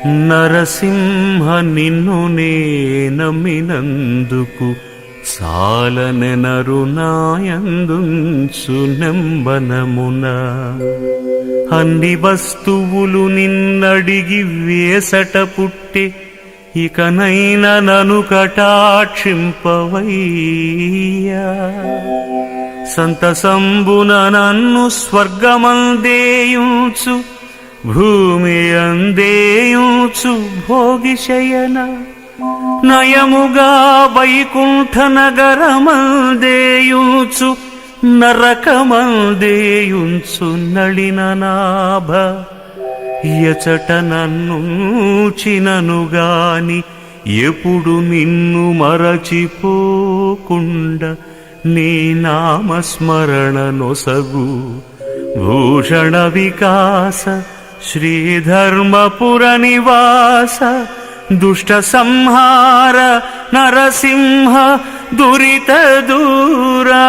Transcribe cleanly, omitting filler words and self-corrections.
నరసింహ నిన్ను నే నమ్మినందుకు సాలనెనరు నాయందుంచు నెంబనమున. అన్ని వస్తువులు నిన్నడిగి వేసట పుట్టే, ఇకనైనా నను కటాక్షింపవయ్యా. సంతసంబున నన్ను స్వర్గమందేయుచు, భూమి అందేయుచు భోగిశయన, నయముగా వైకుంఠ నగరమందేయుచు, నరకమందేయుంచు నళిననాభ. ఎచట నన్నుచిననుగాని ఎప్పుడు నిన్ను మరచిపోకుండా నీ నామస్మరణ నొసగు. భూషణ వికాస శ్రీధర్మపుర నివాస, దుష్ట సంహార నరసింహ దురిత దూరా.